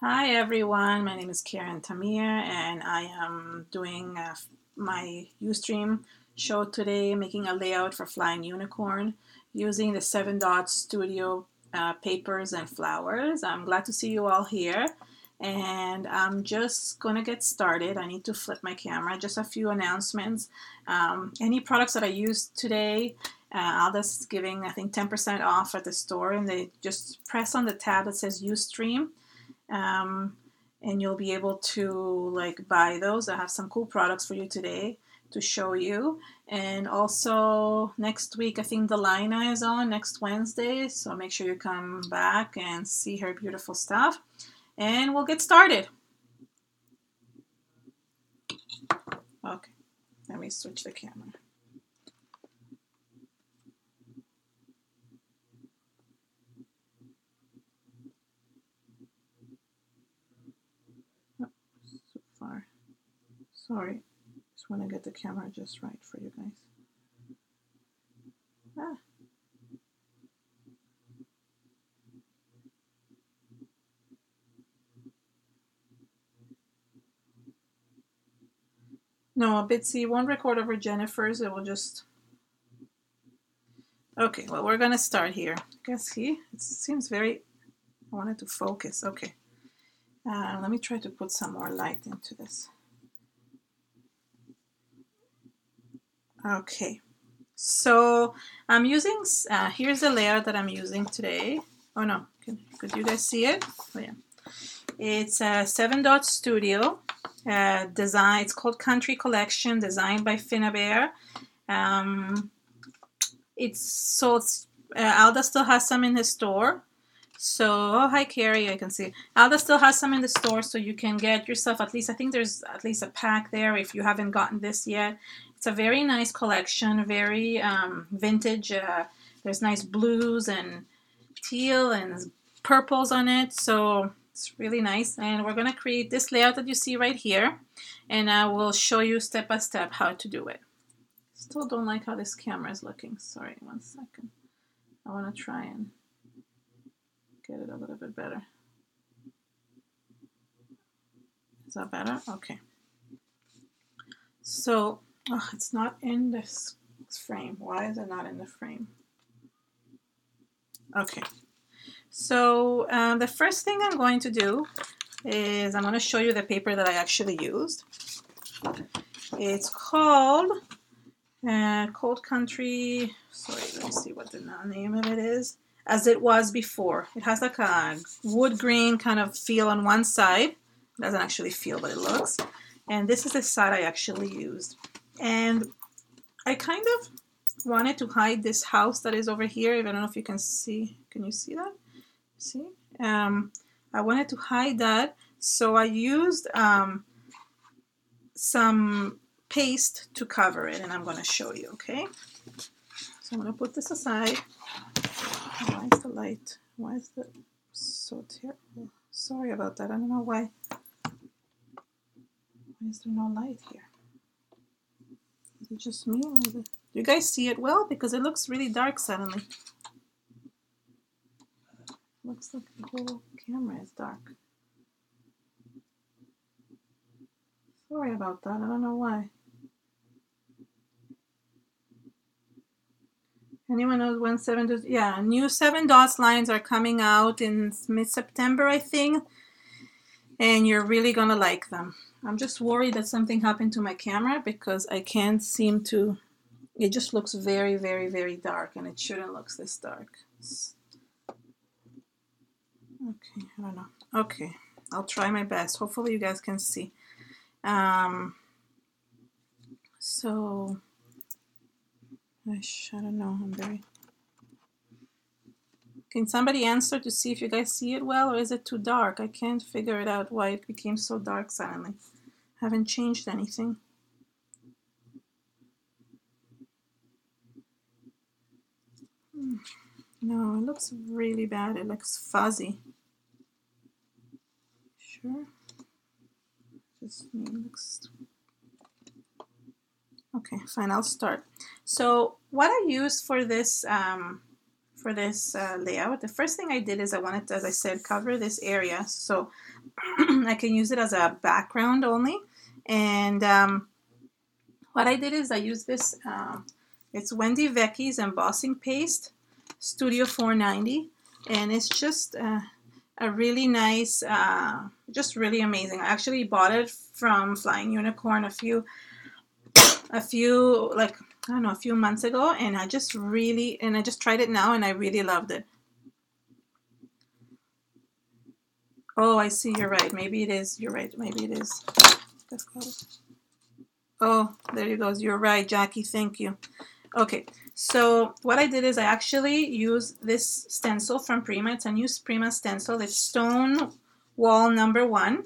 Hi everyone, my name is Karen Tamir and I am doing my Ustream show today, making a layout for Flying Unicorn using the 7 Dot Studio papers and flowers. I'm glad to see you all here and I'm just going to get started. I need to flip my camera. Just a few announcements. Any products that I used today, Alda's giving I think 10% off at the store, and they just press on the tab that says Ustream. And you'll be able to buy those. I have some cool products for you today to show you. And also next week, I think Delina is on next Wednesday, so make sure you come back and see her beautiful stuff. And we'll get started. Okay, let me switch the camera. Oh, so far. Sorry, just want to get the camera just right for you guys. Ah. No, Bitsy won't record over Jennifer's. It will just... Okay, well, we're going to start here. See, it seems very... I wanted to focus. Okay. Let me try to put some more light into this. Okay. So I'm using... here's the layout that I'm using today. Oh, no. Could you guys see it? Oh, yeah. It's a 7 Dot Studio design. It's called Country Collection, designed by Finnabear. Alda still has some in his store. So, oh, hi Carrie, I can see. Alda still has some in the store, so you can get yourself at least, I think there's at least a pack there if you haven't gotten this yet. It's a very nice collection, very vintage. There's nice blues and teal and purples on it, so it's really nice. And we're going to create this layout that you see right here, and I will show you step by step how to do it. Still don't like how this camera is looking. Sorry, 1 second. I want to try and get it a little bit better. Is that better? Okay. So, oh, it's not in this frame. Why is it not in the frame? Okay. So the first thing I'm going to do is I'm going to show you the paper that I actually used. It's called Cold Country. Sorry, let me see what the name of it is. As it was before. It has like a wood green kind of feel on one side. It doesn't actually feel, but it looks. And this is the side I actually used. And I kind of wanted to hide this house that is over here. I don't know if you can see. Can you see that? See? I wanted to hide that. So I used some paste to cover it, and I'm going to show you, okay? So I'm going to put this aside. Why is the light? Why is the so terrible? Sorry about that. I don't know why. Why is there no light here? Is it just me? Or do you guys see it well? Because it looks really dark suddenly. Looks like the whole camera is dark. Sorry about that. I don't know why. Anyone knows when 7 dots? Yeah, new 7 dots lines are coming out in mid-September, I think. And you're really gonna like them. I'm just worried that something happened to my camera because I can't seem to... It just looks very, very, very dark, and it shouldn't look this dark. Okay, I don't know. Okay, I'll try my best. Hopefully you guys can see. So... I don't know. I'm very... Can somebody answer to see if you guys see it well, or is it too dark? I can't figure it out why it became so dark suddenly. Haven't changed anything. No, it looks really bad. It looks fuzzy. Sure. Just looks... Okay, fine, I'll start. So what I use for this for this layout. The first thing I did is I wanted to, as I said, cover this area so I can use it as a background only. And what I did is I used this, it's Wendy Vecchi's embossing paste, Studio 490, and it's just a really nice, just really amazing. I actually bought it from Flying Unicorn a few like, I don't know, a few months ago, and I just tried it now and I really loved it. Oh, I see, you're right. Maybe it is. You're right. Maybe it is. That's close. Oh, there you go. You're right, Jackie. Thank you. Okay, so what I did is I actually used this stencil from Prima. It's a new Prima stencil. It's Stone Wall #1.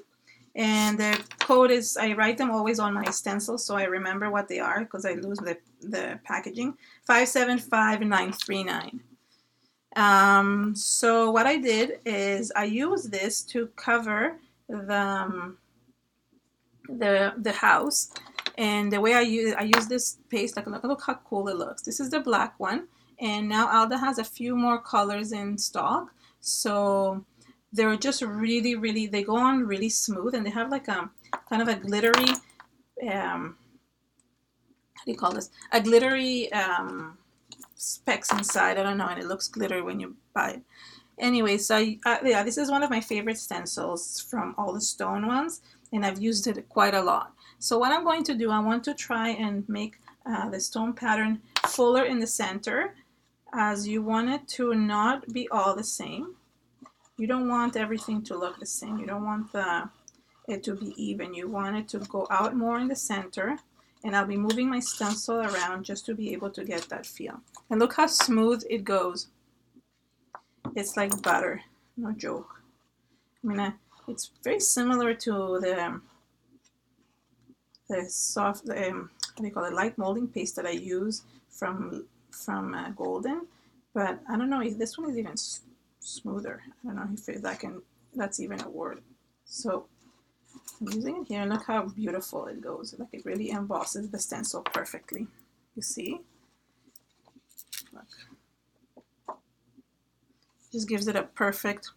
And the code is, I write them always on my stencil so I remember what they are because I lose the packaging. 575939. So what I did is I used this to cover the house. And the way I use this paste, like look how cool it looks. This is the black one, and now Alda has a few more colors in stock. So they're just really, they go on really smooth, and they have like a kind of a glittery, how do you call this? A glittery specs inside. I don't know, and it looks glittery when you buy it. Anyway, so yeah, this is one of my favorite stencils from all the stone ones, and I've used it quite a lot. So what I'm going to do, I want to try and make the stone pattern fuller in the center, as you want it to not be all the same. You don't want everything to look the same. You don't want it to be even. You want it to go out more in the center, and I'll be moving my stencil around just to be able to get that feel. And look how smooth it goes. It's like butter, no joke. I mean, it's very similar to the soft, how do you call it, light molding paste that I use from Golden, but I don't know if this one is even smoother. I don't know if that's even a word. So I'm using it here, and look how beautiful it goes. Like it really embosses the stencil perfectly. You see? Look. Just gives it a perfect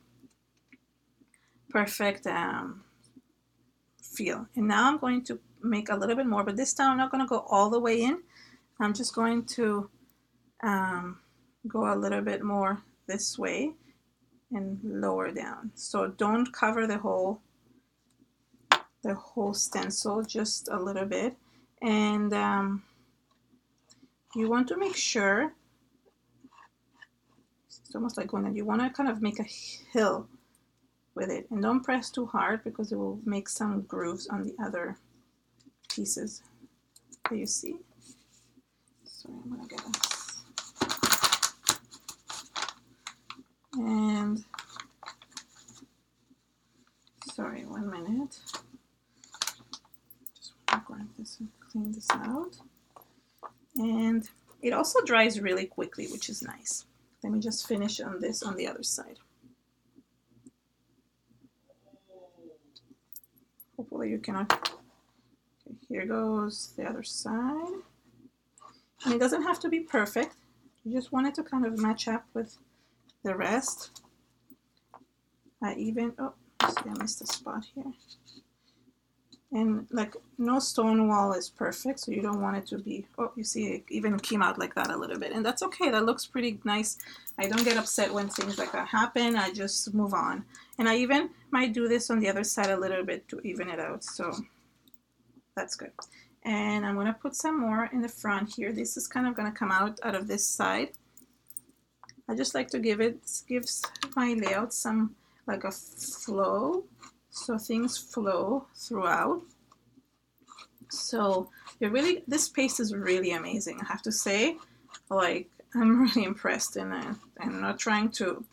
feel. And now I'm going to make a little bit more, but this time I'm not going to go all the way in. I'm just going to go a little bit more this way and lower down. So don't cover the whole stencil, just a little bit. And you want to make sure, it's almost like going, you want to kind of make a hill with it, and don't press too hard because it will make some grooves on the other pieces. Do you see? Sorry, I'm gonna get this. And sorry, 1 minute. Just want to grab this and clean this out. And it also dries really quickly, which is nice. Let me just finish on this on the other side. Hopefully you cannot. Okay, here goes the other side. And it doesn't have to be perfect. You just want it to kind of match up with the rest. Oh, see, I missed a spot here. And like, no stone wall is perfect, so you don't want it to be, oh, you see it even came out like that a little bit, and that's okay. That looks pretty nice. I don't get upset when things like that happen. I just move on. And I even might do this on the other side a little bit to even it out, so that's good. And I'm gonna put some more in the front here. This is kind of gonna come out of this side. I just like to gives my layout some, like a flow, so things flow throughout. So this paste is really amazing, I have to say. Like, I'm really impressed, and I'm not trying to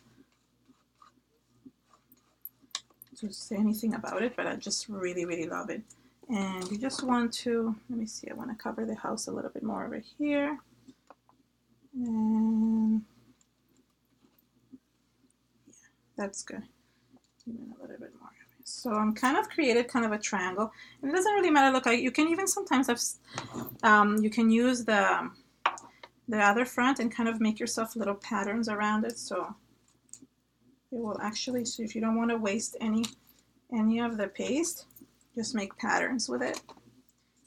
say anything about it, but I just really love it. And you just want to, let me see, I want to cover the house a little bit more over here. And yeah, that's good. Even a little bit more. So I'm kind of created kind of a triangle, and it doesn't really matter. Look, you can even sometimes have, you can use the the other front and kind of make yourself little patterns around it, so it will actually, so if you don't want to waste any of the paste, just make patterns with it.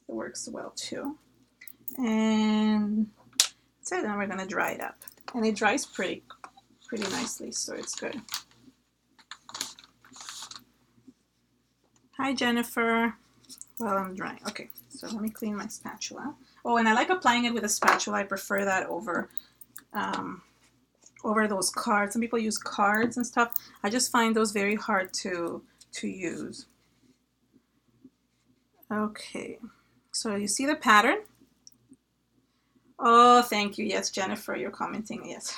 It works well too. And that's it. Then we're gonna dry it up, and it dries pretty nicely, so it's good. Hi Jennifer. Well, I'm drying. Okay, so let me clean my spatula. Oh, and I like applying it with a spatula. I prefer that over over those cards. Some people use cards and stuff. I just find those very hard to use. Okay, so you see the pattern? Oh, thank you. Yes, Jennifer, you're commenting. Yes.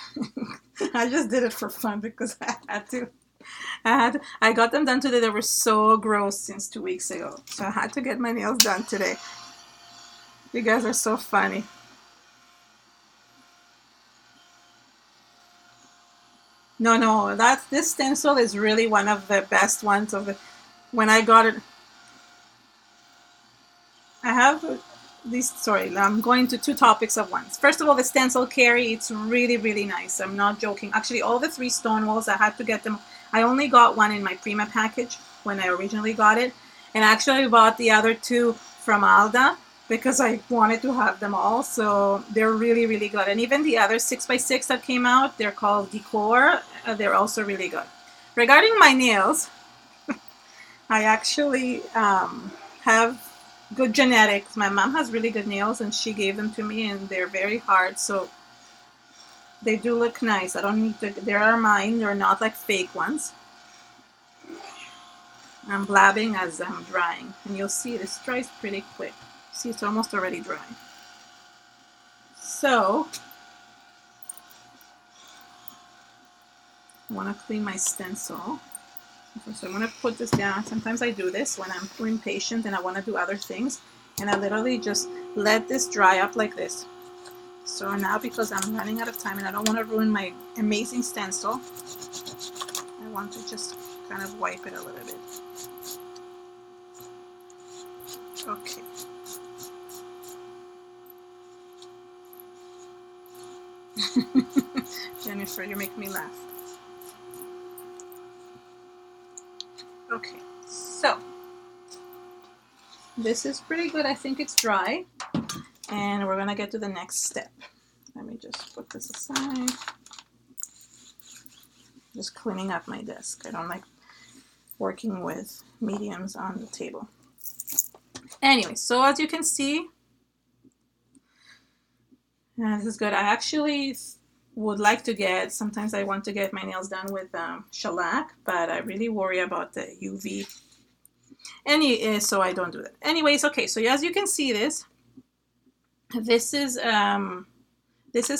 I just did it for fun because I had to. I got them done today. They were so gross since 2 weeks ago. So I had to get my nails done today. You guys are so funny. No, this stencil is really one of the best ones of the, when I got it. I have these, sorry, I'm going to two topics at once. First of all, the stencil carry, it's really nice. I'm not joking. Actually, all the 3 stone walls, I had to get them. I only got one in my Prima package when I originally got it. And actually bought the other 2 from Alda because I wanted to have them all. So they're really good. And even the other 6x6 that came out, they're called Decor. They're also really good. Regarding my nails, I actually have good genetics. My mom has really good nails and she gave them to me, and they're very hard, so they do look nice. I don't need to, they are mine, they're not like fake ones. I'm blabbing as I'm drying, and you'll see this dries pretty quick. See, it's almost already dry. So I want to clean my stencil. So I'm going to put this down. Sometimes I do this when I'm too impatient and I want to do other things, and I literally just let this dry up like this. So now, because I'm running out of time and I don't want to ruin my amazing stencil, I want to just kind of wipe it a little bit. Okay. Jennifer, you make me laugh. Okay, so this is pretty good. I think it's dry, and we're gonna get to the next step. Let me just put this aside. Just cleaning up my desk. I don't like working with mediums on the table. Anyway, so as you can see, this is good. I actually would like to get, sometimes I want to get my nails done with shellac, but I really worry about the UV. So I don't do that. Anyways, okay, so as you can see this is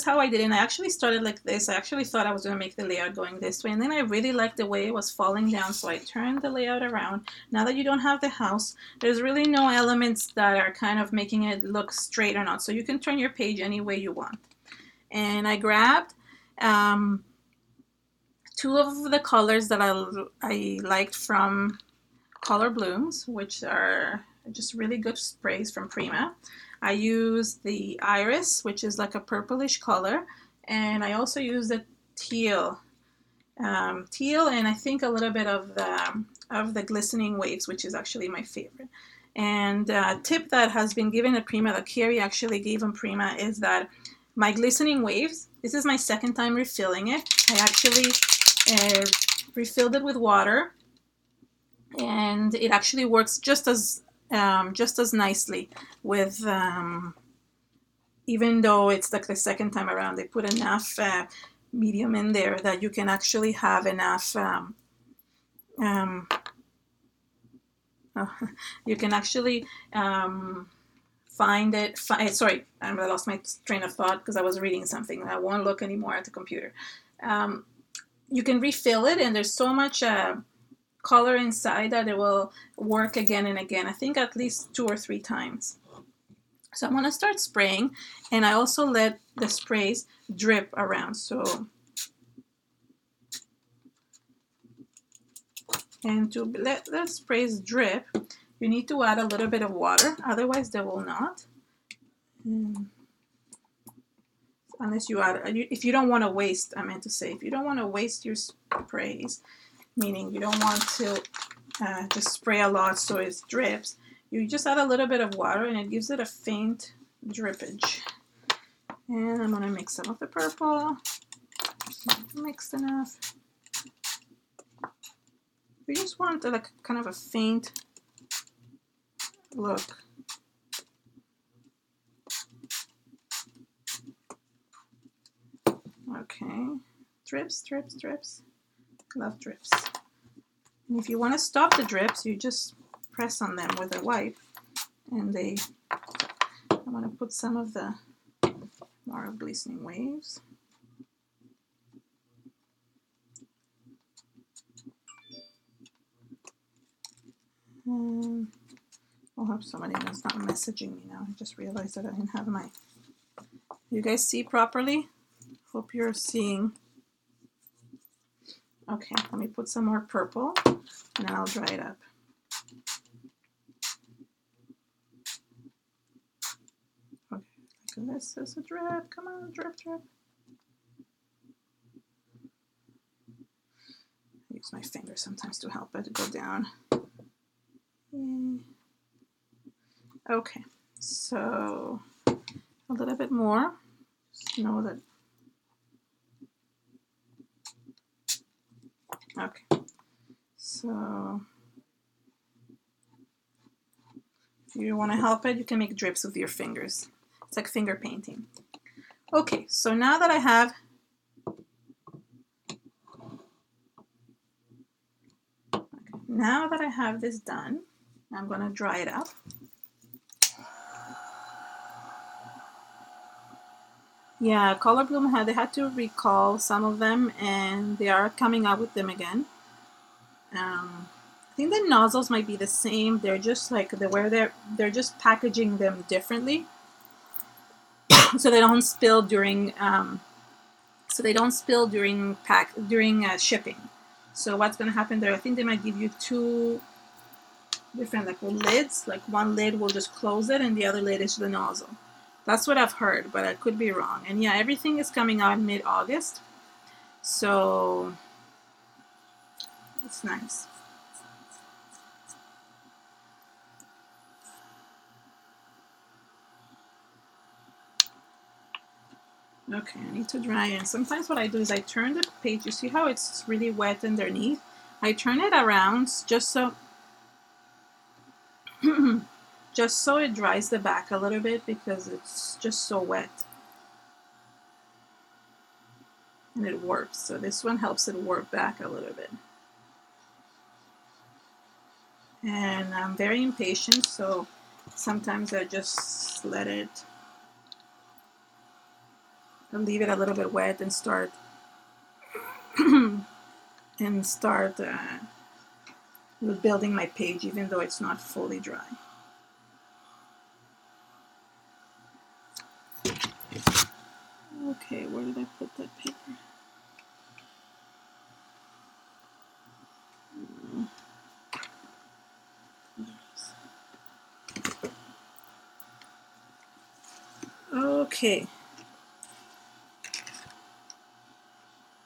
how I did it. And I actually started like this. I actually thought I was going to make the layout going this way, and then I really liked the way it was falling down, so I turned the layout around. Now that you don't have the house, there's really no elements that are kind of making it look straight or not, so you can turn your page any way you want. And I grabbed 2 of the colors that I liked from Color Blooms, which are just really good sprays from Prima. I use the Iris, which is like a purplish color, and I also use the teal, and I think a little bit of the Glistening Waves, which is actually my favorite. And a tip that has been given at Prima, that Carrie actually gave on Prima, is that my Glistening Waves, this is my second time refilling it. I actually refilled it with water, and it actually works just as nicely with, even though it's like the second time around, they put enough medium in there that you can actually have enough, you can actually find it, sorry, I lost my train of thought because I was reading something. I won't look anymore at the computer. You can refill it, and there's so much color inside that it will work again and again. I think at least 2 or 3 times. So I'm going to start spraying, and I also let the sprays drip around. So, and to let the sprays drip, you need to add a little bit of water, otherwise they will not. unless you add, if you don't want to waste, I meant to say, if you don't want to waste your sprays, meaning you don't want to just spray a lot so it drips, you just add a little bit of water and it gives it a faint drippage. And I'm going to mix some of the purple. Not mixed enough. We just want like kind of a faint look. Okay, drips, drips, drips. Love drips. And if you want to stop the drips, you just press on them with a wipe, and I want to put some of the more glistening waves. I'll hope somebody is not messaging me now. I just realized that I didn't have my... You guys see properly? Hope you're seeing. Okay, let me put some more purple and then I'll dry it up. Okay, this is a drip. Come on, drip, drip. I use my finger sometimes to help it go down. Okay, so a little bit more. Just know that. Okay, so if you want to help it, you can make drips with your fingers. It's like finger painting. Okay, so now that I have this done, I'm going to dry it up. Yeah, Color Bloom they had to recall some of them, and they are coming out with them again. I think the nozzles might be the same. They're just like they're just packaging them differently, so they don't spill during shipping. So what's going to happen there? I think they might give you two different like lids. Like one lid will just close it, and the other lid is the nozzle. That's what I've heard, but I could be wrong. And yeah, everything is coming out mid-August, so it's nice. Okay, I need to dry it. Sometimes what I do is I turn the page. You see how it's really wet underneath? I turn it around just so just so it dries the back a little bit, because it's just so wet. And it warps. So this one helps it warp back a little bit. And I'm very impatient, so sometimes I just let it and leave it a little bit wet and start building my page, even though it's not fully dry. Okay, where did I put that paper? Okay.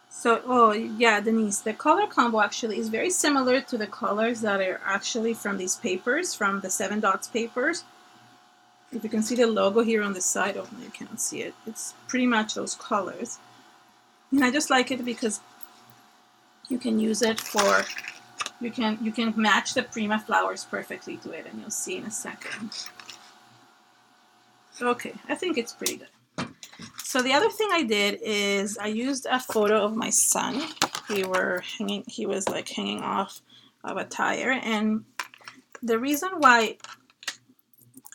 So, oh yeah, Denise, the color combo actually is very similar to the colors that are actually from these papers, from the 7 dots papers. If you can see the logo here on the side, oh, you can't see it. It's pretty much those colors. And I just like it because you can use it for, you can match the Prima flowers perfectly to it, and you'll see in a second. Okay, I think it's pretty good. So the other thing I did is I used a photo of my son. He was like hanging off of a tire, and the reason why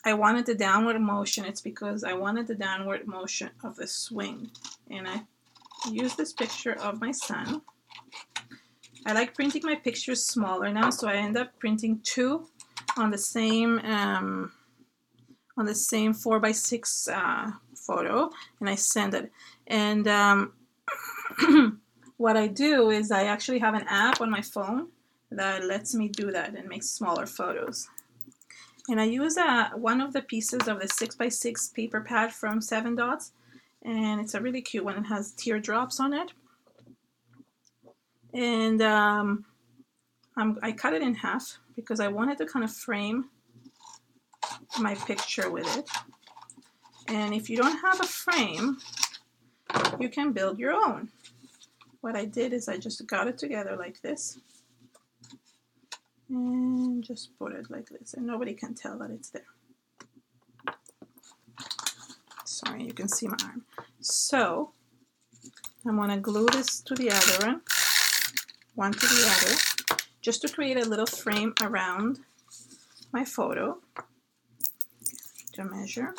I wanted the downward motion, it's because I wanted the downward motion of the swing. And I used this picture of my son. I like printing my pictures smaller now, so I end up printing 2 on the same 4x6 photo, and I send it. And what I do is I actually have an app on my phone that lets me do that and make smaller photos. And I use one of the pieces of the 6x6 paper pad from 7 dots, and it's a really cute one. It has teardrops on it, and I cut it in half because I wanted to kind of frame my picture with it. And if you don't have a frame, you can build your own. What I did is I just got it together like this and just put it like this, and nobody can tell that it's there. Sorry, you can see my arm. So I'm going to glue this to the other one to the other, just to create a little frame around my photo. To measure.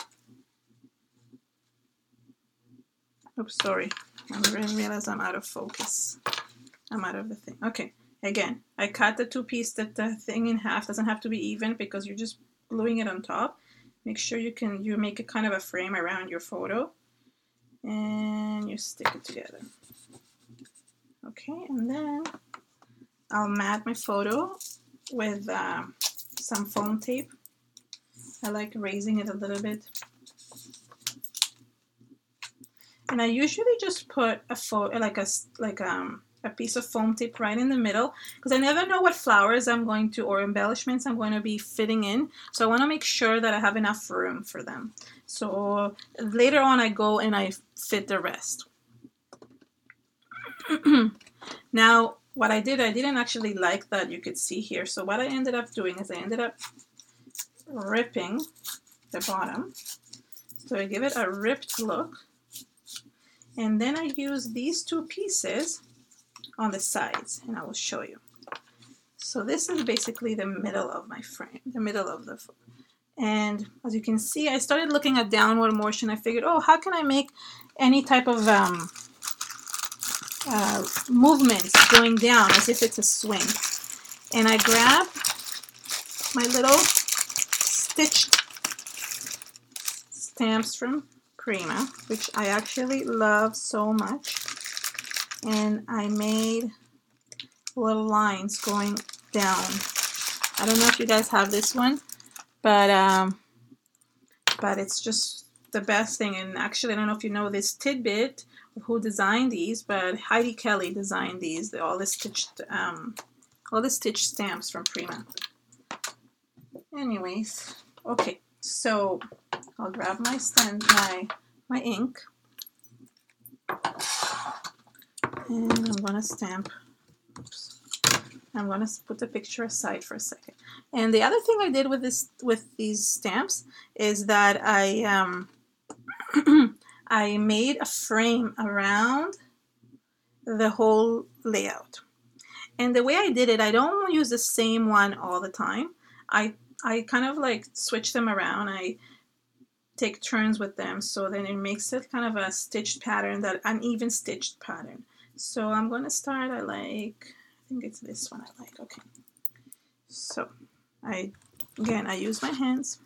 Oops, sorry. I didn't realize I'm out of focus. I'm out of the thing. Okay, again, I cut the the thing in half. Doesn't have to be even because you're just gluing it on top. Make sure you make a kind of a frame around your photo, and you stick it together. Okay, and then I'll mat my photo with some foam tape. I like raising it a little bit. And I usually just put a piece of foam tape right in the middle, because I never know what flowers or embellishments I'm going to be fitting in. So I want to make sure that I have enough room for them. So later on I go and I fit the rest. Now what I didn't actually like that you could see here. So what I ended up doing is I ended up ripping the bottom. So I give it a ripped look. And then I use these two pieces on the sides, and I will show you. So this is basically the middle of my frame, the middle of the frame. And as you can see, I started looking at downward motion. I figured, oh, how can I make any type of movements going down as if it's a swing? And I grab my little stitched stamps from Prima, which I actually love so much, and I made little lines going down. I don't know if you guys have this one, but it's just the best thing. And actually, I don't know if you know this tidbit of who designed these, but Heidi Kelly designed these. All the stitched stamps from Prima. Anyways, okay, so I'll grab my my ink, and I'm gonna stamp. Oops. I'm gonna put the picture aside for a second. And the other thing I did with these stamps is that I I made a frame around the whole layout. And the way I did it, I don't use the same one all the time. I kind of like switch them around. I take turns with them, so then it makes it kind of a stitched pattern, that uneven stitched pattern. So I'm going to start, I think it's this one I like. Okay, so I use my hands.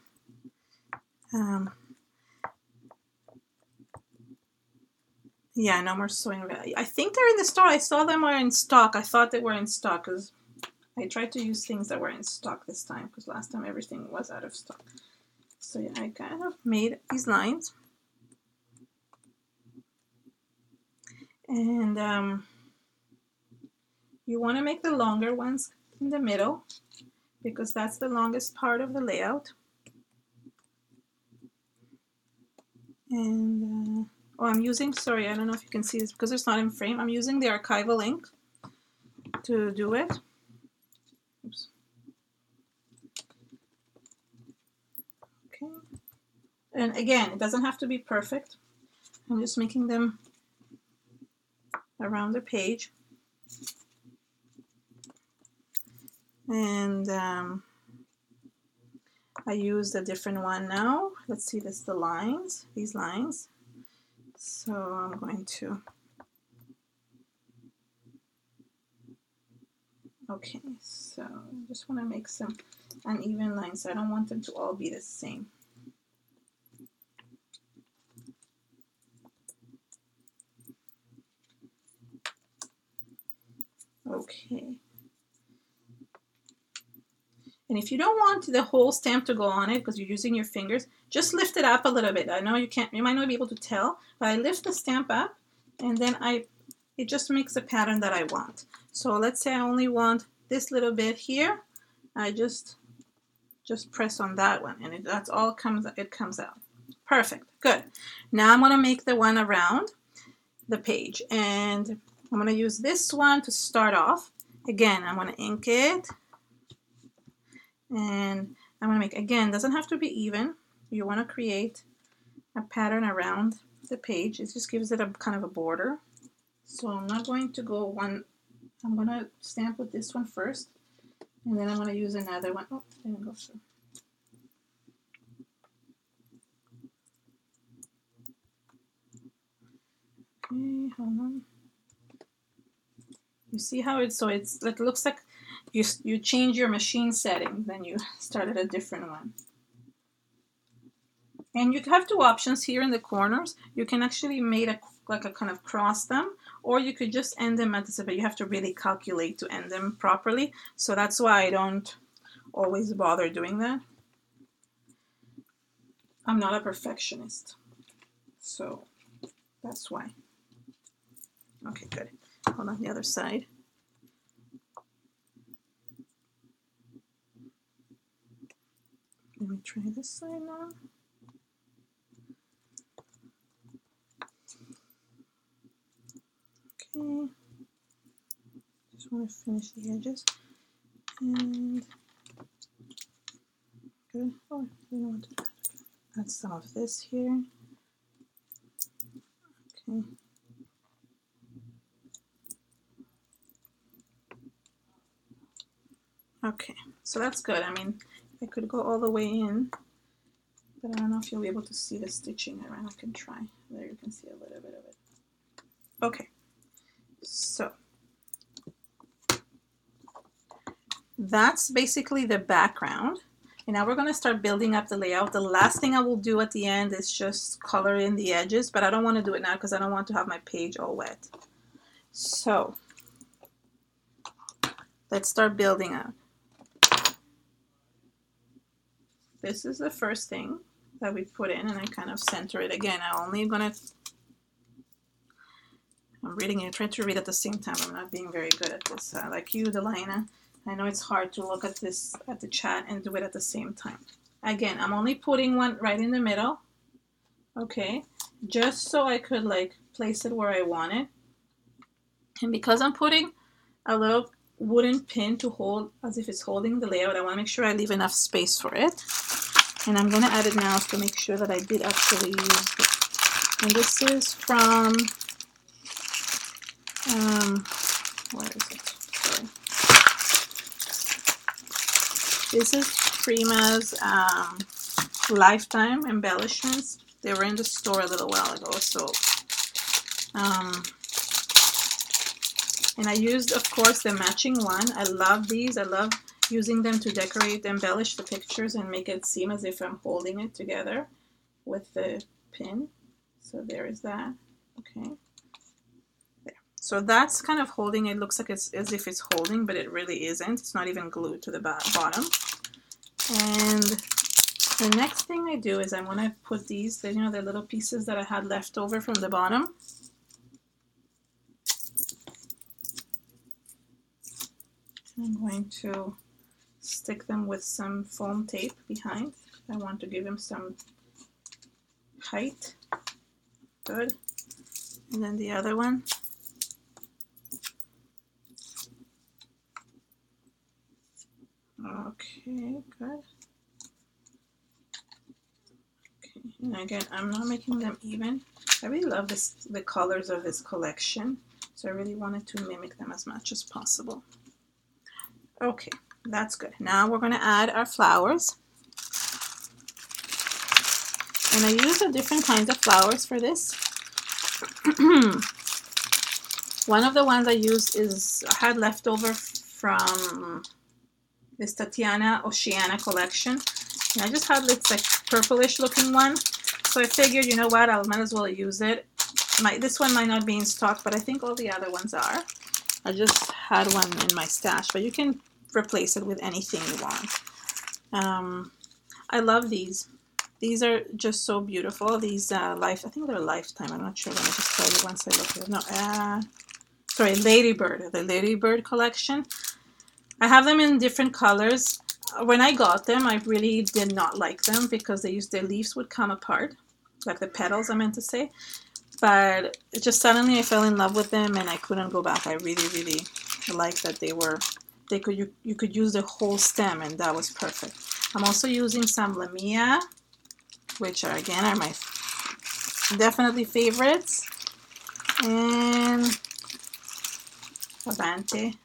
Yeah, no more sewing. I think they're in the store. I saw them were in stock. I thought they were in stock because I tried to use things that were in stock this time, because last time everything was out of stock. So yeah, I kind of made these lines. And you want to make the longer ones in the middle, because that's the longest part of the layout. And I'm using, sorry, I don't know if you can see this because it's not in frame. I'm using the archival ink to do it. Oops. Okay. And again, it doesn't have to be perfect. I'm just making them around the page. And I used a different one now. Let's see, this the lines, these lines. So I'm going to, okay, so I just want to make some uneven lines. I don't want them to all be the same. Okay. And if you don't want the whole stamp to go on it because you're using your fingers, just lift it up a little bit. I know you might not be able to tell, but I lift the stamp up and then it just makes the pattern that I want. So let's say I only want this little bit here. I just press on that one and that's all it comes out. Perfect, good. Now I'm gonna make the one around the page and I'm gonna use this one to start off. Again, I'm gonna ink it and I'm gonna make, again, doesn't have to be even. You wanna create a pattern around the page. It just gives it a kind of a border. So I'm not going to go one, I'm gonna stamp with this one first and then I'm gonna use another one. Oh, didn't go through. Okay, hold on. You see how it looks like you change your machine setting, then you started a different one. And you have two options here in the corners. You can actually make like a kind of cross them, or you could just end them at this, but you have to really calculate to end them properly. So that's why I don't always bother doing that. I'm not a perfectionist, so that's why. Okay, good. Hold on the other side. Let me try this side now. Okay. Just want to finish the edges. And good. Oh, you know what to add some of this here. Okay. Okay, so that's good. I mean, I could go all the way in, but I don't know if you'll be able to see the stitching around. I can try. There you can see a little bit of it. Okay, so that's basically the background. And now we're going to start building up the layout. The last thing I will do at the end is just color in the edges, but I don't want to do it now because I don't want to have my page all wet. So let's start building up. This is the first thing that we put in, and I kind of center it again. I'm reading it, trying to read at the same time. I'm not being very good at this. Like you, Delina, I know it's hard to look at this at the chat and do it at the same time. Again, I'm only putting one right in the middle, okay, just so I could like place it where I want it. And because I'm putting a little wooden pin to hold as if it's holding the layout, I want to make sure I leave enough space for it. And I'm going to add it now to make sure that I did actually use it. And this is from, where is it? Sorry. This is Prima's Lifetime embellishments. They were in the store a little while ago, so and I used, of course, the matching one. I love these. I love using them to decorate, embellish the pictures and make it seem as if I'm holding it together with the pin. So there is that. Okay. There. So that's kind of holding. It looks like it's as if it's holding, but it really isn't. It's not even glued to the bottom. And the next thing I do is I'm going to put these, you know, the little pieces that I had left over from the bottom. I'm going to stick them with some foam tape behind. I want to give them some height. Good. And then the other one. Okay, good. Okay, and again, I'm not making them even. I really love the colors of this collection, so I really wanted to mimic them as much as possible. Okay, that's good. Now we're going to add our flowers. And I use different kinds of flowers for this. One of the ones I used I had leftover from this Tatiana Oceana collection. And I just had this like purplish looking one. So I figured, you know what, I might as well use it. This one might not be in stock, but I think all the other ones are. I just had one in my stash, but you can replace it with anything you want. I love these. These are just so beautiful. These I think they're Lifetime. I'm not sure. Let me just tell you once I look at it. No, sorry, Ladybird. The Ladybird collection. I have them in different colors. When I got them, I really did not like them because their leaves would come apart, like the petals I meant to say. But just suddenly I fell in love with them and I couldn't go back. I really, really liked that you could use the whole stem and that was perfect. I'm also using some Lamia, which are again are my definitely favorites, and Avante.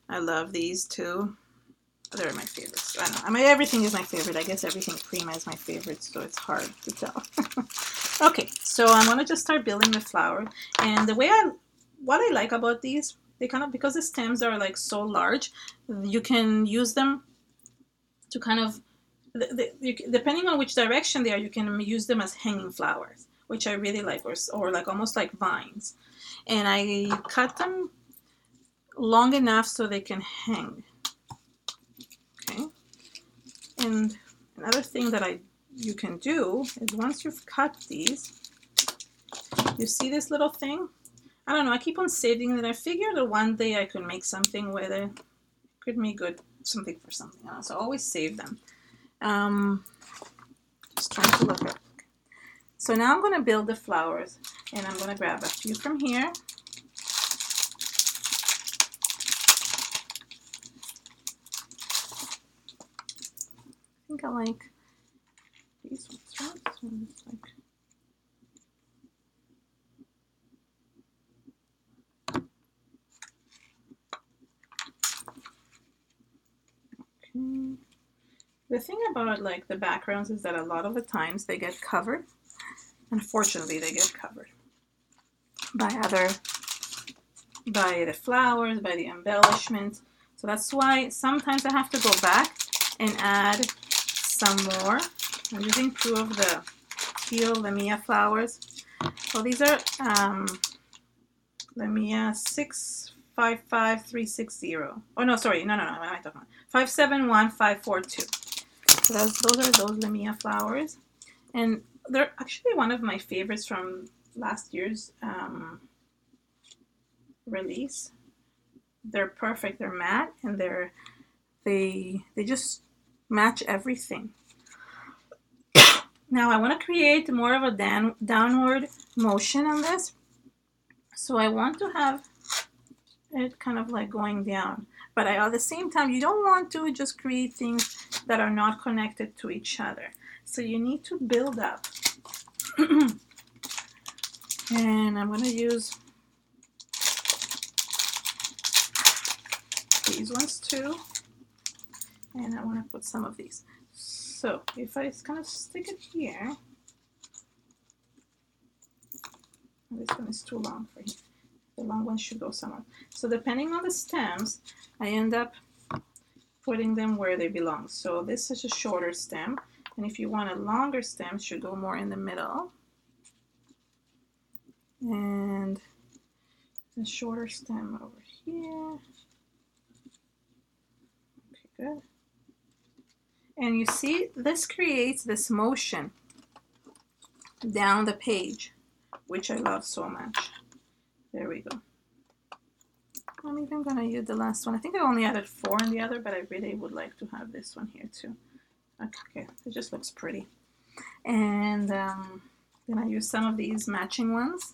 I love these too. They're my favorites. I don't know. I mean, everything is my favorite. I guess everything Prima is my favorite, so it's hard to tell. Okay, so I'm gonna just start building the flower. And what I like about these, they kind of, because the stems are like so large, you can use them to kind of, depending on which direction they are, you can use them as hanging flowers, which I really like, or like almost like vines. And I cut them long enough so they can hang. Okay. And another thing that you can do is once you've cut these, you see this little thing? I don't know, I keep on saving it. I figured that one day I could make something with it. Could make something for something else. I always save them. Just trying to look at. So now I'm going to build the flowers, and I'm going to grab a few from here. I think I like these ones, right? This one is like. Okay. The thing about like the backgrounds is that a lot of the times they get covered. Unfortunately, they get covered by the flowers, by the embellishments. So that's why sometimes I have to go back and add some more. I'm using 2 of the teal Lamia flowers. So these are Lamia 655360. Oh no, sorry, no, what am I talking about? 571542. So those are those Lamia flowers, and they're actually one of my favorites from last year's release. They're perfect. They're matte, and they just match everything. Now I want to create more of a downward motion on this, so I want to have it kind of like going down, but at the same time you don't want to just create things that are not connected to each other, so you need to build up. And I'm going to use these ones too, and I want to put some of these. So if I kind of stick it here, this one is too long for here. The long one should go somewhere. So depending on the stems, I end up putting them where they belong. So this is a shorter stem, and if you want a longer stem, it should go more in the middle. And a shorter stem over here. Okay, good. And you see, this creates this motion down the page, which I love so much. There we go. I'm even going to use the last one. I think I only added 4 in the other, but I really would like to have this one here too. Okay, it just looks pretty. And then I use some of these matching ones,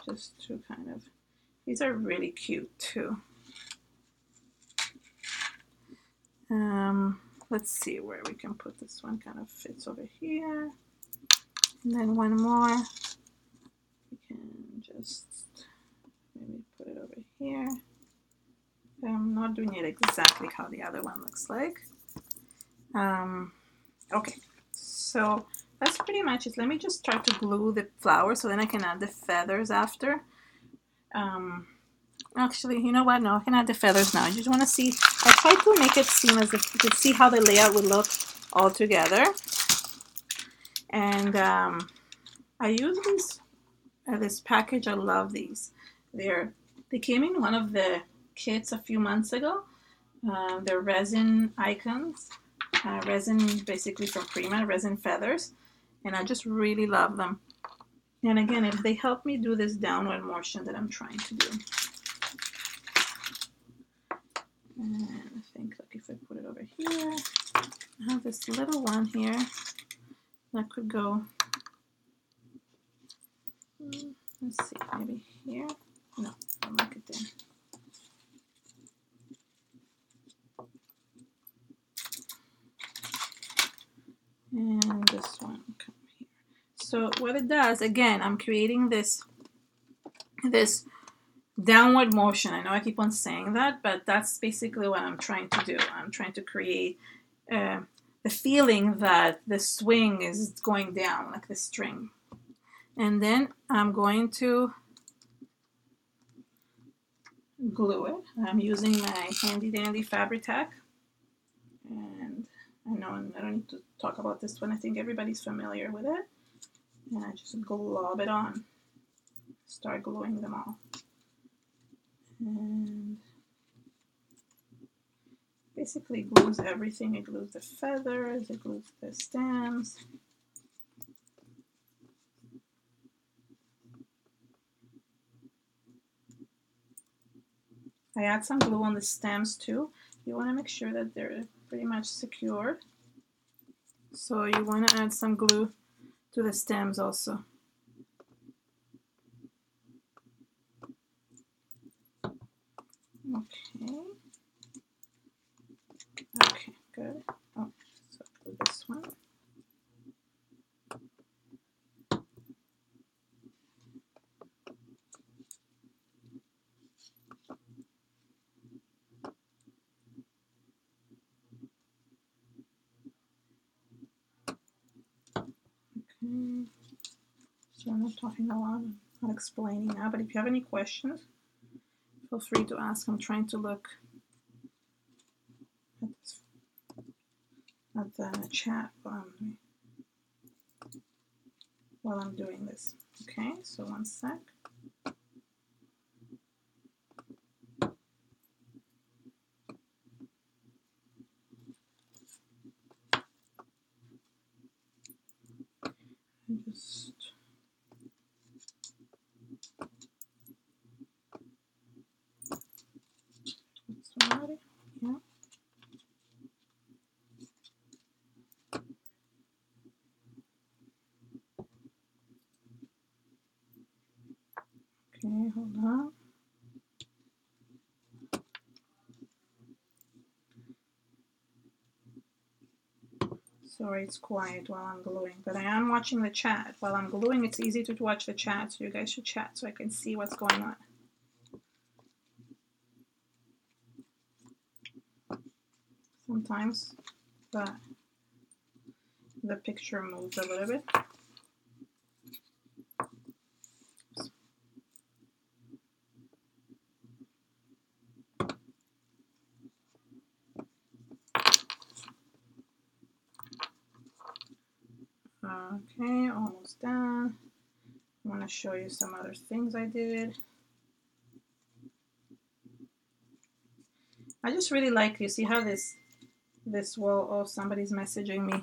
just to kind of, these are really cute too. Let's see where we can put this one. Kind of fits over here. And then one more. We can just maybe put it over here. I'm not doing it exactly how the other one looks like. Okay, so that's pretty much it. Let me just try to glue the flower so then I can add the feathers after. Actually, you know what? No, I can add the feathers now. I just want to see. I try to make it seem as if you could see how the layout would look all together. And I use this package. I love these. They came in one of the kits a few months ago. They're resin icons, resin basically from Prima, resin feathers, and I just really love them. And again, if they help me do this downward motion that I'm trying to do. And I think, like, if I put it over here, I have this little one here that could go, let's see, maybe here. No, I'll make it there. And this one come here. So what it does, again, I'm creating this downward motion. I know I keep on saying that, but that's basically what I'm trying to do. I'm trying to create the feeling that the swing is going down like the string. And then I'm going to glue it. I'm using my handy dandy Fabri-Tac. And I know I don't need to talk about this one. I think everybody's familiar with it. And I just glob it on. Start gluing them all. And basically glues everything. It glues the feathers, it glues the stems. I add some glue on the stems too. You want to make sure that they're pretty much secured. So you want to add some glue to the stems also. Okay. Okay, good. Oh, so glue this one. Okay. So I'm not talking a lot, I'm not explaining now, but if you have any questions, feel free to ask. I'm trying to look at the chat while I'm doing this. Okay, so one sec. Just somebody, yeah. Okay, hold on. Sorry, it's quiet while I'm gluing, but I am watching the chat. While I'm gluing, it's easy to watch the chat, so you guys should chat so I can see what's going on. Sometimes the picture moves a little bit. Okay, almost done. I want to show you some other things I did. I just really like, you see how this will, oh, somebody's messaging me.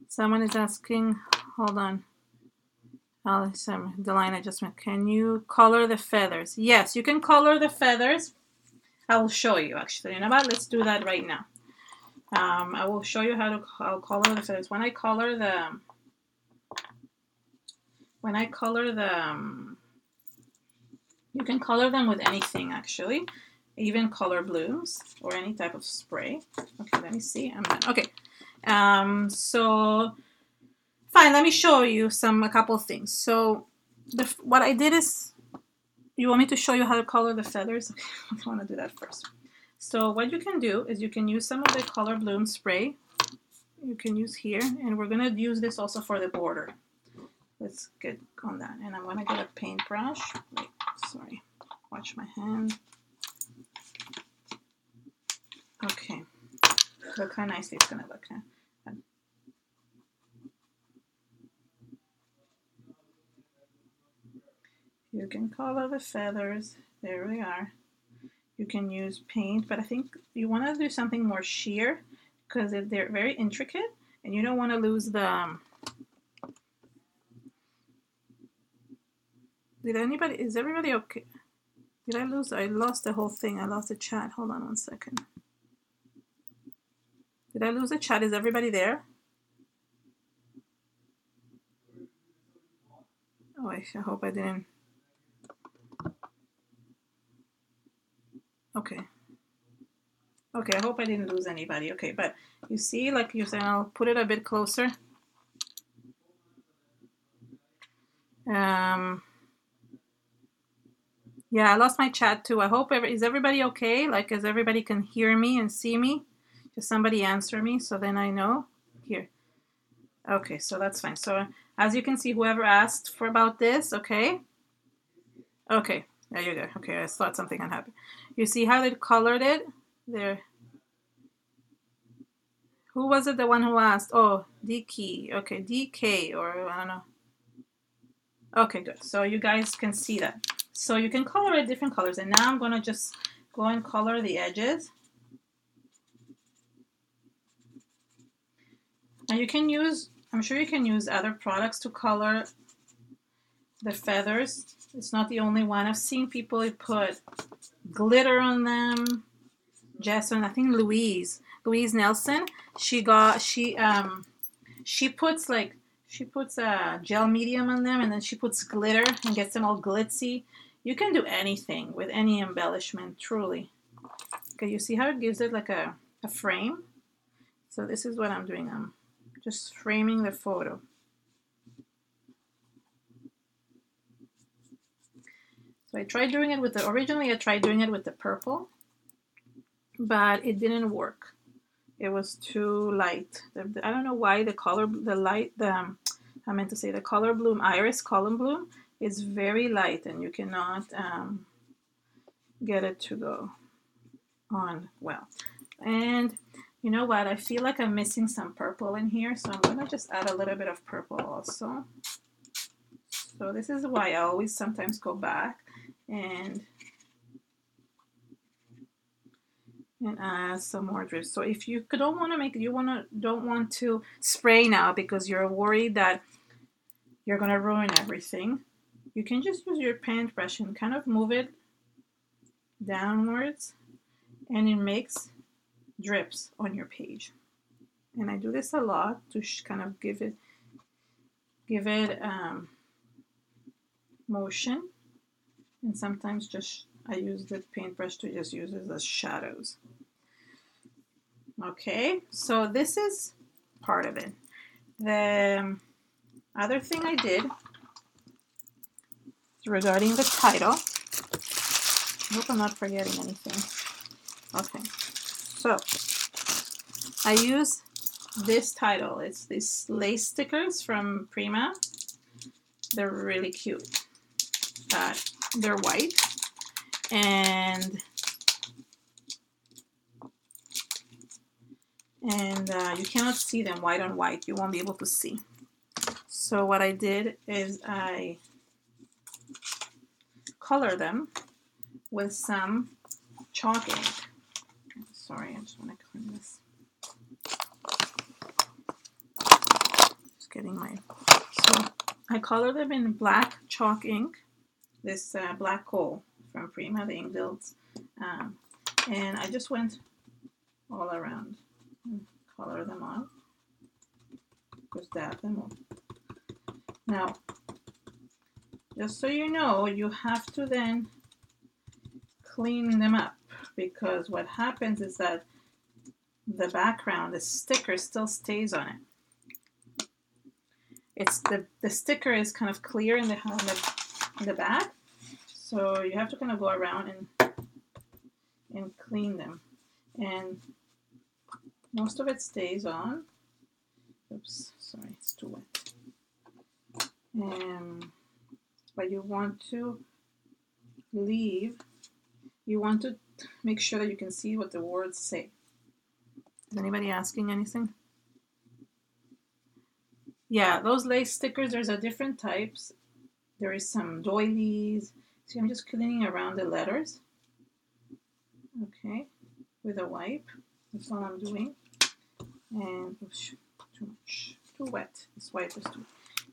Someone is asking, hold on. The line adjustment. Can you color the feathers? Yes, you can color the feathers. I will show you actually. You know what? Let's do that right now. I will show you how to color the feathers. When I color the you can color them with anything actually, even color blooms or any type of spray. Okay, let me see. I'm done. Okay, so fine. Let me show you a couple things. So what I did is, you want me to show you how to color the feathers? Okay, I want to do that first. So what you can do is you can use some of the color bloom spray. You can use here, and we're gonna use this also for the border. Let's get on that. And I'm gonna get a paintbrush. Wait, sorry, watch my hand. Okay, look how nicely it's gonna look. Huh? You can color the feathers. There we are. you can use paint, but I think you want to do something more sheer because they're very intricate and you don't want to lose the, is everybody okay? Did I lost the whole thing. I lost the chat. Hold on 1 second. Did I lose the chat? Is everybody there? Oh, I hope I didn't. Okay. Okay, I hope I didn't lose anybody. Okay, but you see, like you're saying, I'll put it a bit closer. Yeah, I lost my chat too. I hope is everybody okay? Like, as everybody can hear me and see me? Just somebody answer me so then I know. Here. Okay, so that's fine. So as you can see, whoever asked for about this, okay? Okay, there you go. Okay, I thought something had happened. You see how they colored it? There. Who was it, the one who asked? Oh, DK. Okay, DK, or I don't know. Okay, good. So you guys can see that. So you can color it different colors. And now I'm going to just go and color the edges. Now you can use, I'm sure you can use other products to color the feathers. It's not the only one. I've seen people put glitter on them. Jess, and I think Louise Nelson, she puts a gel medium on them and then she puts glitter and gets them all glitzy. You can do anything with any embellishment, truly. Okay, you see how it gives it like a frame? So this is what I'm doing. I'm just framing the photo. So I tried doing it with originally I tried doing it with the purple, but it didn't work. It was too light. I don't know why the color bloom, iris column bloom is very light and you cannot get it to go on well. And you know what? I feel like I'm missing some purple in here, so I'm going to just add a little bit of purple also. So this is why I always sometimes go back and add some more drips. So if you don't want to spray now because you're worried that you're going to ruin everything, you can just use your paintbrush and kind of move it downwards and it makes drips on your page. And I do this a lot to kind of give it motion, and sometimes just I use the paintbrush to just use it as shadows. Okay, so this is part of it. The other thing I did regarding the title, I hope I'm not forgetting anything. Okay, so I use this title. It's these lace stickers from Prima. They're really cute. They're white and you cannot see them white on white. You won't be able to see. So what I did is I color them with some chalk ink. Sorry, I just want to clean this. Just getting my... So I color them in black chalk ink. This black coal from Prima, the ink builds. And I just went all around and color them on. Just dab them on. Now, just so you know, you have to then clean them up, because what happens is that the background, the sticker still stays on it. It's the sticker is kind of clear in the back, so you have to kind of go around and clean them, and most of it stays on. Oops, sorry, it's too wet. But you want to make sure that you can see what the words say. Is anybody asking anything? Yeah, those lace stickers, there's a different types. There is some doilies. See, I'm just cleaning around the letters. okay, with a wipe. That's all I'm doing. And oops, too much, too wet. This wipe is too.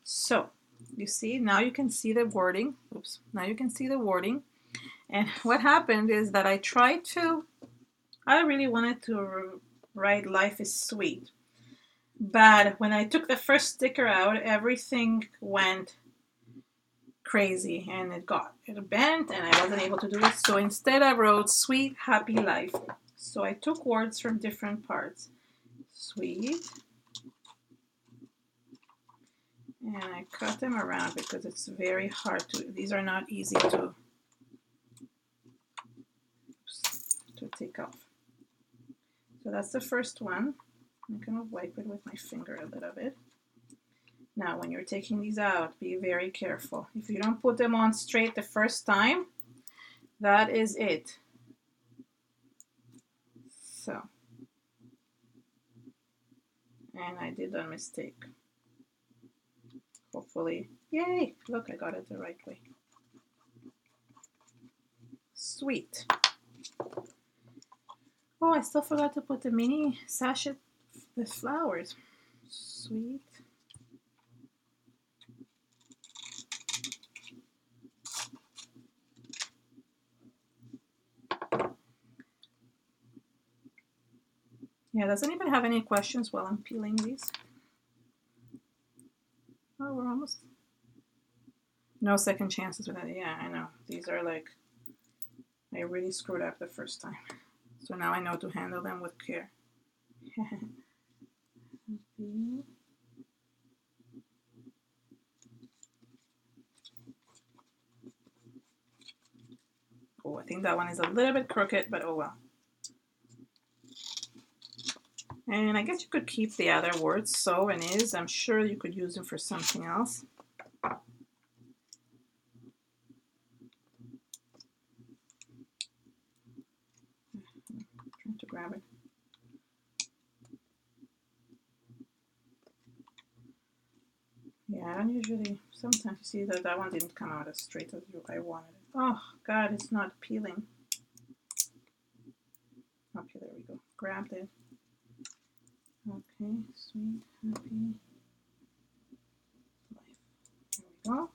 So you see, now you can see the wording. Oops, now you can see the wording. And what happened is that I really wanted to write "Life is sweet," but when I took the first sticker out, everything went crazy and it bent and I wasn't able to do it. So instead I wrote "Sweet Happy Life." So I took words from different parts. Sweet. And I cut them around because it's very hard these are not easy to take off. So that's the first one. I'm going to wipe it with my finger a little bit. Now, when you're taking these out, be very careful. If you don't put them on straight the first time, that is it. So, and I did a mistake. Hopefully, yay! Look, I got it the right way. Sweet. Oh, I still forgot to put the mini sachet with flowers. Sweet. Yeah, does anybody have any questions while I'm peeling these? Oh, we're almost. No second chances with that. Yeah, I know. These are like, I really screwed up the first time. So now I know to handle them with care. Oh, I think that one is a little bit crooked, but oh well. And I guess you could keep the other words, so and is. I'm sure you could use them for something else. I'm trying to grab it. Yeah, I don't usually, sometimes you see that one didn't come out as straight as I wanted it. Oh, God, it's not peeling. Okay, there we go. Grabbed it. Okay, sweet, happy life. There we go.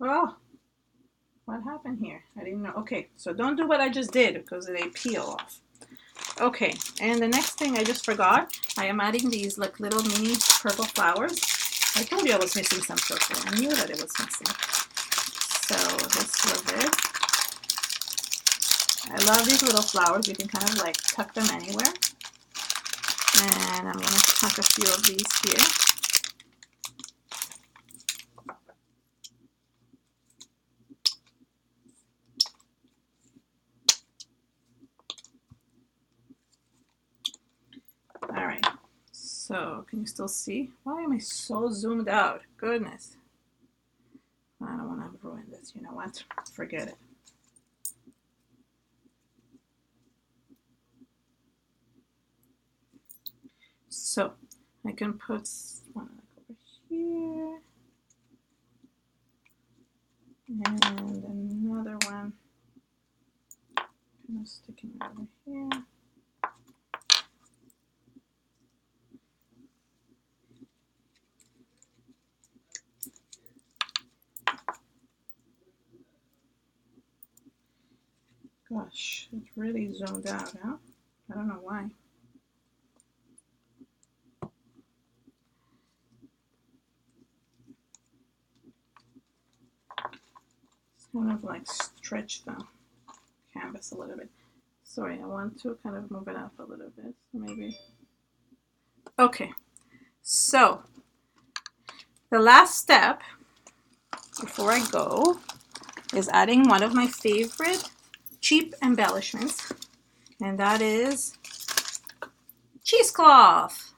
Oh, what happened here? I didn't know. Okay, so don't do what I just did because they peel off. Okay, and the next thing I just forgot, I am adding these like little mini purple flowers. I told you I was missing some purple. I knew that it was missing. So this was it. I love these little flowers. You can kind of like tuck them anywhere. And I'm going to tuck a few of these here. All right. So can you still see? Why am I so zoomed out? Goodness. I don't want to ruin this. You know what? Forget it. So I can put one over here and another one kind of sticking over here. Gosh, it's really zoomed out, huh? I don't know why. It's kind of like stretch the canvas a little bit. Sorry, I want to kind of move it up a little bit. So maybe. Okay, so the last step before I go is adding one of my favorite cheap embellishments, and that is cheesecloth.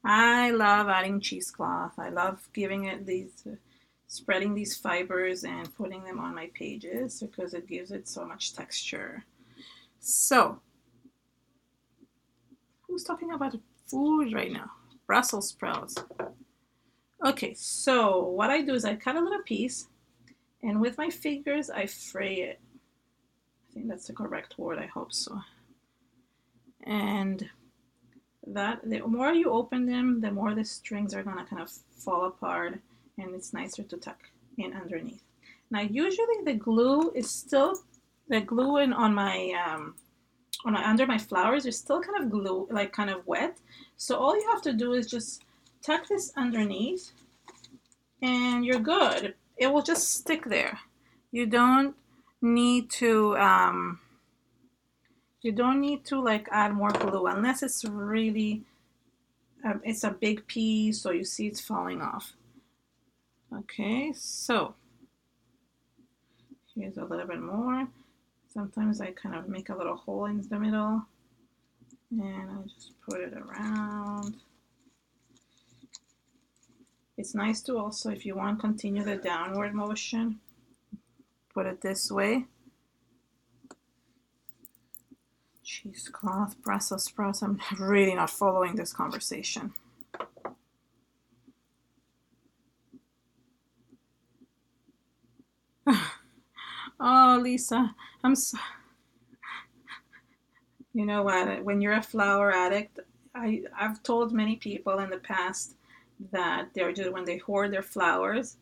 I love adding cheesecloth. I love giving it these, spreading these fibers and putting them on my pages because it gives it so much texture. So, who's talking about food right now? Brussels sprouts. Okay, so what I do is I cut a little piece And with my fingers, I fray it. I think that's the correct word, I hope so. And that the more you open them, the more the strings are gonna kind of fall apart, and it's nicer to tuck in underneath. Now, usually the glue is still, the glue in on my under my flowers is still kind of glue, like kind of wet. So all you have to do is just tuck this underneath, and you're good. It will just stick there. You don't need to like add more glue unless it's really it's a big piece, so you see it's falling off. Okay, so here's a little bit more. Sometimes I kind of make a little hole in the middle, and I just put it around. It's nice to also, if you want, continue the downward motion. Put it this way. Cheesecloth, Brussels sprouts. I'm really not following this conversation. Oh, Lisa, I'm so... You know what? When you're a flower addict, I've told many people in the past that they're just, when they hoard their flowers,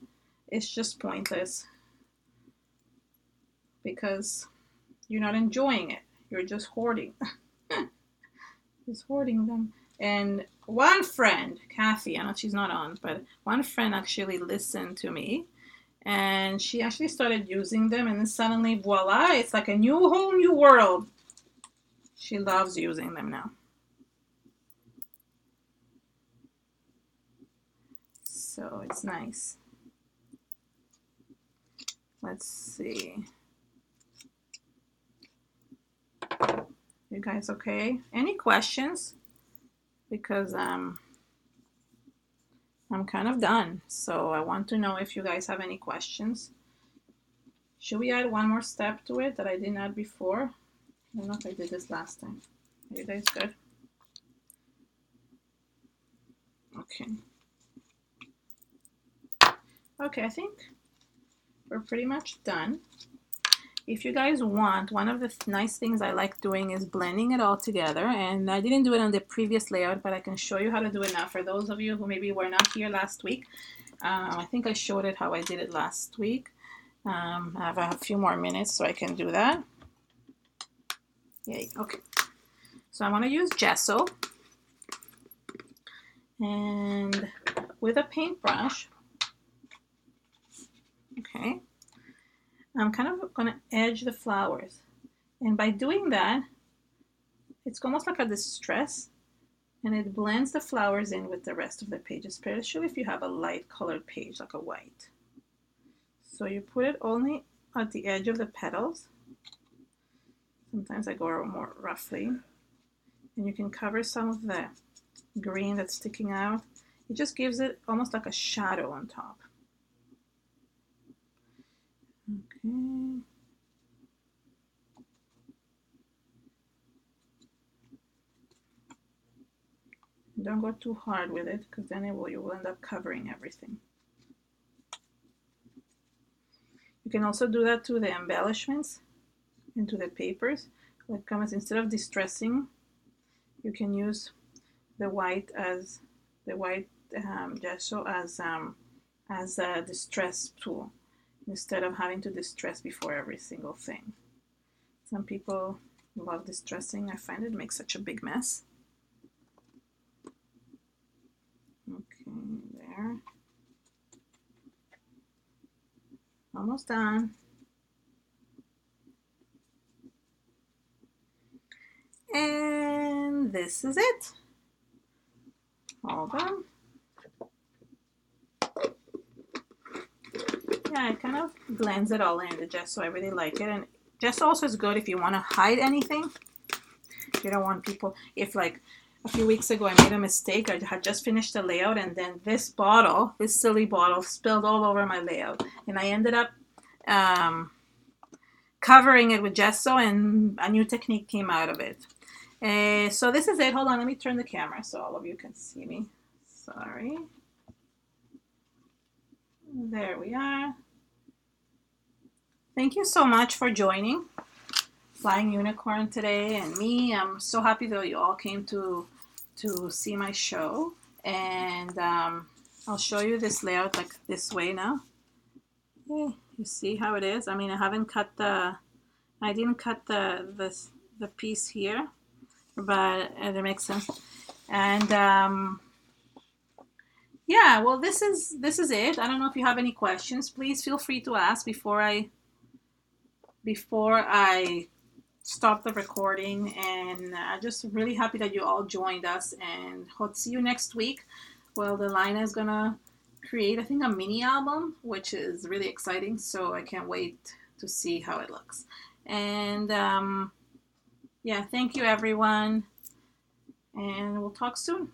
it's just pointless because you're not enjoying it. You're just hoarding. Just hoarding them. And one friend, Kathy, I know she's not on, but one friend actually listened to me, and she actually started using them, and then suddenly, voila, it's like a whole new world. She loves using them now. So it's nice. Let's see. You guys okay? Any questions? Because I'm kind of done. So I want to know if you guys have any questions. Should we add one more step to it that I didn't add before? I don't know if I did this last time. Are you guys good? Okay. Okay, I think we're pretty much done. If you guys want, one of the nice things I like doing is blending it all together. And I didn't do it on the previous layout, but I can show you how to do it now. For those of you who maybe were not here last week, I think I showed it how I did it last week. I have a few more minutes so I can do that. Yay, okay. So I'm gonna use gesso. And with a paintbrush, okay, I'm kind of gonna edge the flowers. And by doing that, it's almost like a distress, and it blends the flowers in with the rest of the page, especially if you have a light colored page, like a white. So you put it only at the edge of the petals. Sometimes I go more roughly. And you can cover some of the green that's sticking out. It just gives it almost like a shadow on top. Okay. Don't go too hard with it, because then you will end up covering everything. You can also do that to the embellishments and to the papers. Like comments, instead of distressing, you can use the white as gesso as a distress tool, instead of having to distress before every single thing. Some people love distressing. I find it makes such a big mess. Okay, there. Almost done. And this is it. All done. Yeah, it kind of blends it all in, the gesso. I really like it. And gesso also is good if you want to hide anything. You don't want people, if like a few weeks ago I made a mistake. I had just finished the layout, and then this silly bottle spilled all over my layout. And I ended up covering it with gesso, and a new technique came out of it. So this is it. Hold on, let me turn the camera so all of you can see me. Sorry. There we are. Thank you so much for joining Flying Unicorn today and me. I'm so happy that you all came to see my show. And I'll show you this layout like this way now. Yeah, you see how it is? I mean, I didn't cut the piece here, but it makes sense. And yeah, well, this is it. I don't know if you have any questions. Please feel free to ask before I stop the recording. And just really happy that you all joined us. And hope to see you next week. Well, the line is gonna create, I think, a mini album, which is really exciting. So I can't wait to see how it looks. And yeah, thank you everyone, and we'll talk soon.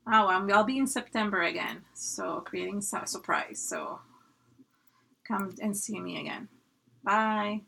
Oh, I'll be in September again, so creating a surprise. So come and see me again. Bye.